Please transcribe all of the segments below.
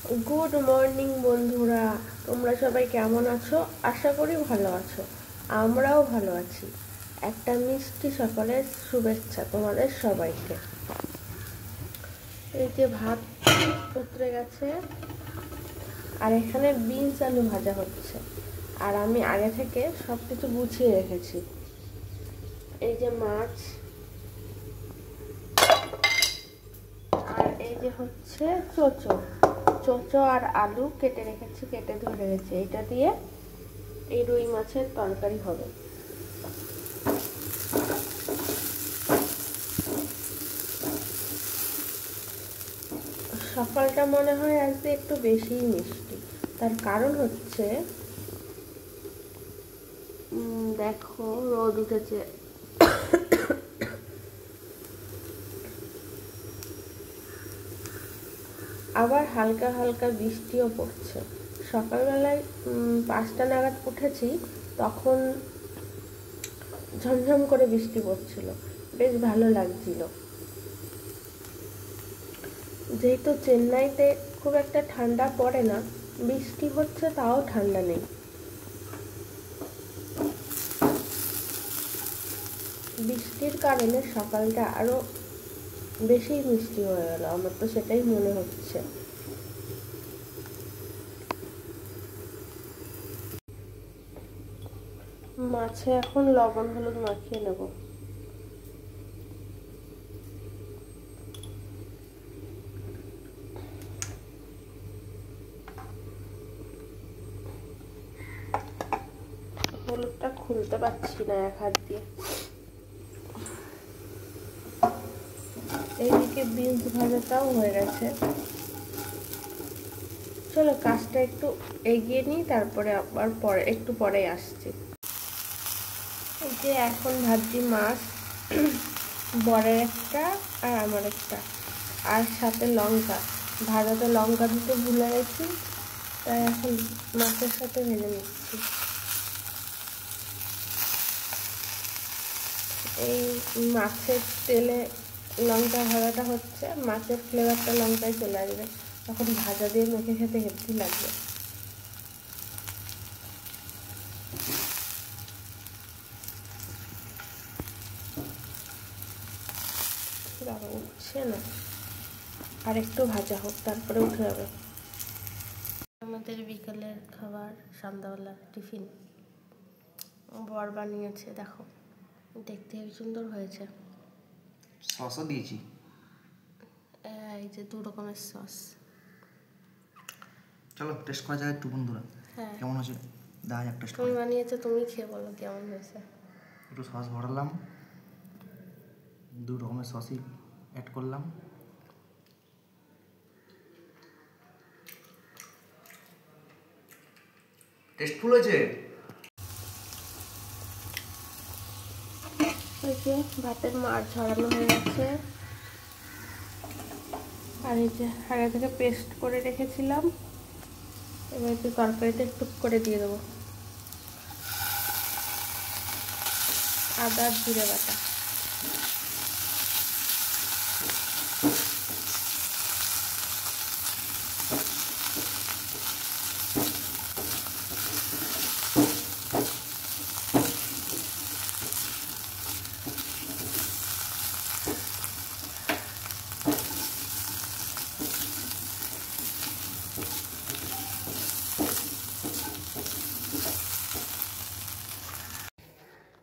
Good morning বন্ধুরা, তোমরা সবাই কেমন আছো? আশা করি ভালো আছো। আমরাও ভালো আছি। একটা মিষ্টি সকালের শুভেচ্ছা তোমাদের সবাইকে। এই যে ভাত উতরে গেছে, আর এখানে বিনস আলু ভাজা হচ্ছে, আর আমি আগে থেকে সব কিছু গুছিয়ে রেখেছি। এই যে মাছ, আর এই যে হচ্ছে চোচো আর আলু কেটে রেখেছি, কেটে ধরে রেখেছি। এটা দিয়ে এই রুই মাছের তরকারি হবে। সকালটা মনে হয় আজকে একটু বেশিই মিষ্টি। তার কারণ হচ্ছে দেখো, রোদ উঠেছে, আবার হালকা হালকা বৃষ্টিও পড়ছে। সকালবেলায় 5টা নাগাদ উঠেছি, তখন ঝমঝম করে বৃষ্টি পড়ছিল, বেশ ভালো লাগছিল। যেহেতু চেন্নাইতে খুব একটা ঠান্ডা পড়ে না, বৃষ্টি হচ্ছে তাও ঠান্ডা নেই। বৃষ্টির কারণে সকালটা আরো বেশি মিষ্টি হয়ে গেল, আমার তো সেটাই মনে হচ্ছে। মাছে এখন লবণ হলুদ মাখিয়ে নেব। হলুদটা খুলতে পারছি না এক হাত দিয়ে। এইদিকে বিনস ভাজাটাও হয়ে গেছে। চলো কাজটা একটু এগিয়ে নিই, তারপরে আবার একটু পরে আসছি। এই যে এখন ভাজি মাছ, বরের একটা আর আমার একটা, আর সাথে লঙ্কা। ভাজাতে লঙ্কা দিতে ভুলে গেছি, তাই এখন মাছের সাথে ভেজে নিচ্ছি। এই মাছের তেলে লঙ্কা ভাজাটা হচ্ছে, মাছের ফ্লেভারটা লঙ্কায় চলে আসবে, তখন ভাজা দিয়ে মেখে খেতে হেভি লাগবে। উঠছে না, আর একটু ভাজা হোক, তারপরে উঠে যাবে। আমাদের বিকালের খাবার, সন্ধ্যাবেলার টিফিন বর বানিয়েছে। দেখো, দেখতে হেবি সুন্দর হয়েছে। সসও দিয়েছি। এই যে 2 রকমের সস। চলো টেস্ট করা যায় একটু বন্ধুরা। হ্যাঁ, কেমন হয়েছে দেখা যাক টেস্ট তুমি বানিয়েছো, তুমি খেয়ে বলো কেমন হয়েছে। একটু সস ভরালাম, 2 রকমের সসই অ্যাড করলাম। টেস্টফুল হয়েছে। এই যে ভাতের মার ঝরানো হয়ে গেছে, আর এই যে আগে থেকে পেস্ট করে রেখেছিলাম, এবার একটু তরকারিতে টুক করে দিয়ে দেবো। আদা জিরে বাটা,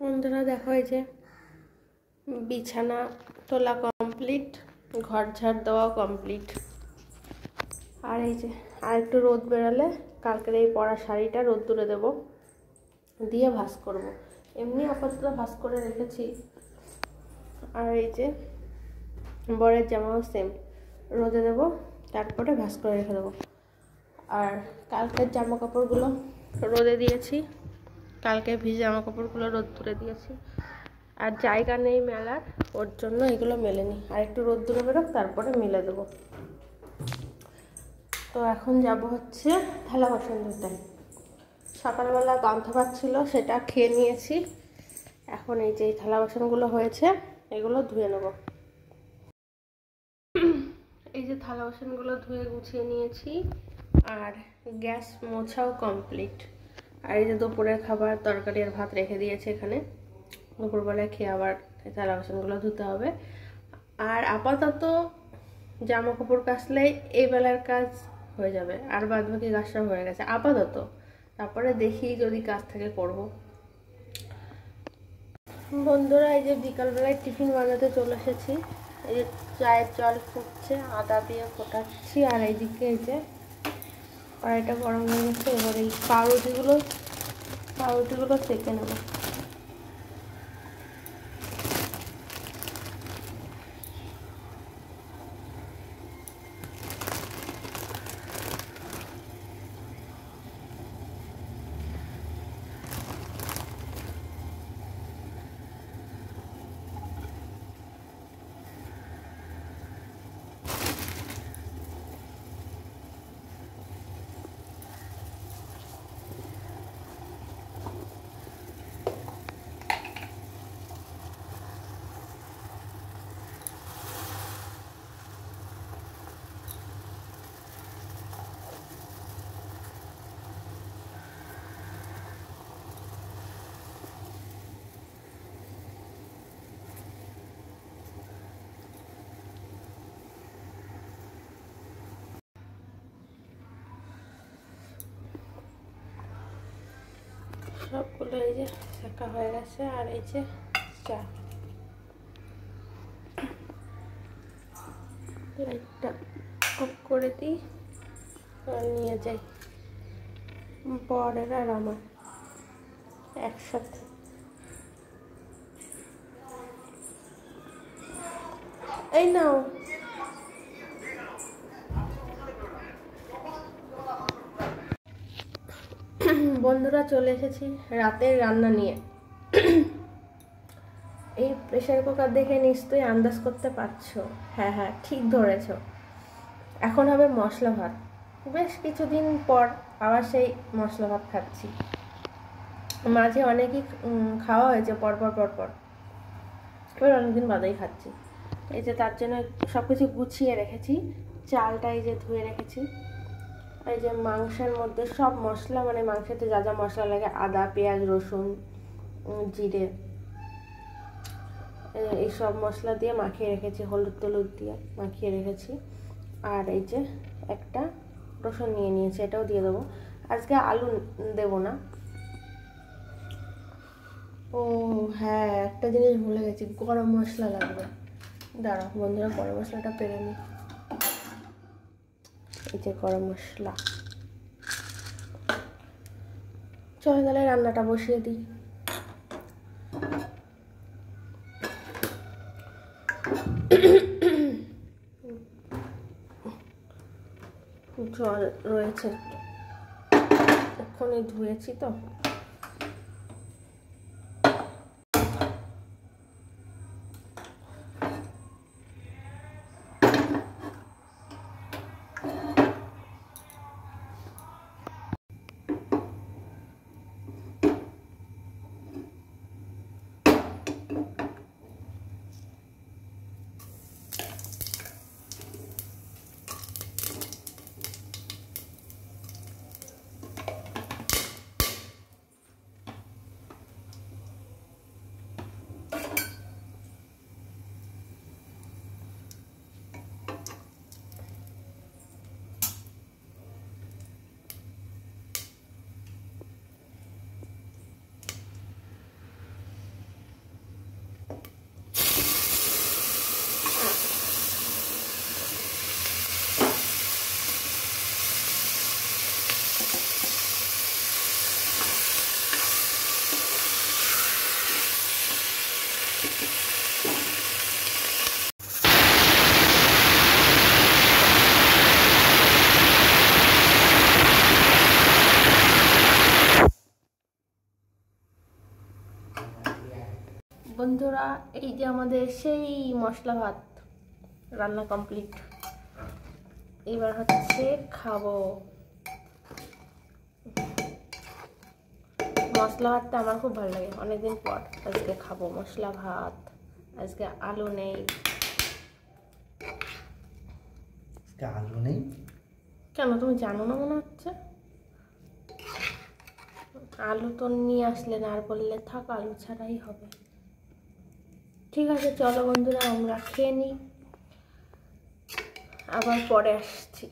বন্ধুরা দেখো, এই যে বিছানা তোলা কমপ্লিট, ঘর ঝাড় দেওয়া কমপ্লিট। আর এই যে আর একটু রোদ বেরালে কালকের এই পরা শাড়িটা রোদ্দুরে দেবো, দিয়ে ভাঁজ করব। এমনি আপাতত ভাঁজ করে রেখেছি। আর এই যে বরের জামাও সেম, রোদে দেবো, তারপরে ভাঁজ করে রেখে দেবো। আর কালকের জামা কাপড়গুলো রোদে দিয়েছি, কালকে ভিজে জামা কাপড়গুলো রোদ্দুরে দিয়েছি। আর জায়গা নেই মেলার, ওর জন্য এগুলো মেলেনি। আর একটু রোদ্দুরে বেরোক, তারপরে মেলে দেবো। তো এখন যাব হচ্ছে থালা বাসন ধুতে। সকালবেলা গন্ধ পাচ্ছিল, সেটা খেয়ে নিয়েছি। এখন এই যে থালা বাসনগুলো হয়েছে, এগুলো ধুয়ে নেব। এই যে থালা বাসনগুলো ধুয়ে গুছিয়ে নিয়েছি আর গ্যাস মোছাও কমপ্লিট। আর এই যে দুপুরের খাবার তরকারি আর ভাত রেখে দিয়েছে এখানে, দুপুরবেলায় খেয়ে আবার থালা বাসনগুলো ধুতে হবে। আর আপাতত জামা কাপড় কাচলে এই বেলার কাজ হয়ে যাবে, আর বাদ বাকি কাজটা হয়ে গেছে আপাতত। তারপরে দেখি যদি কাজ থাকে করব। বন্ধুরা এই যে বিকালবেলায় টিফিন বানাতে চলে এসেছি। এই যে চায়ের জল ফুটছে, আদা দিয়ে ফোটাচ্ছি। আর এইদিকে এই যে কড়াইটা গরম হয়ে গেছে। এবার এই পাউরুটিগুলো সেঁকে নেব। সবগুলো এই যে সেঁকা হয়ে গেছে। আর এই যে চা, লাইটটা অফ করে দিই আর নিয়ে যাই বরের আর আমার একসাথে। এই নাও। বন্ধুরা চলে এসেছি রাতের রান্না নিয়ে। এই প্রেসার কুকার দেখে নিশ্চয়ই আন্দাজ করতে পারছো। হ্যাঁ হ্যাঁ, ঠিক ধরেছ। এখন হবে মশলা ভাত। বেশ কিছুদিন পর আবার সেই মশলা ভাত খাচ্ছি। মাঝে অনেকই খাওয়া হয়েছে পরপর, এবার অনেকদিন বাদেই খাচ্ছি। এই যে তার জন্য সব কিছু গুছিয়ে রেখেছি। চালটা এই যে ধুয়ে রেখেছি। এই যে মাংসের মধ্যে সব মশলা, মানে মাংসেতে যা যা মশলা লাগে, আদা, পেঁয়াজ, রসুন, জিরে, এই সব মশলা দিয়ে মাখিয়ে রেখেছি, হলুদ টলুদ দিয়ে মাখিয়ে রেখেছি। আর এই যে একটা রসুন নিয়ে নিয়েছি, এটাও দিয়ে দেবো। আজকে আলু দেবো না। ও হ্যাঁ, একটা জিনিস ভুলে গেছি, গরম মশলা লাগবে। দাঁড়াও বন্ধুরা, গরম মশলাটা পেরে নিই। এই যে গরম মশলা। চলো তাহলে রান্নাটা বসিয়ে দিই। জল রয়েছে, এক্ষুনি ধুয়েছি তো। বন্ধুরা এই যে আমাদের সেই মশলা ভাত রান্না কমপ্লিট। এবার হচ্ছে খাবো। মশলা ভাতটা আমার খুব ভালো লাগে, অনেকদিন পর আজকে খাবো মশলা ভাত। আজকে আলু নেই। আলু নেই কেন, তুমি জানো না মনে হচ্ছে? আলু তো নিয়ে আসলে না, আর বললে থাক আলু ছাড়াই হবে। ঠিক আছে চলো বন্ধুরা, আমরা খেয়ে নিই, আবার পরে আসছি।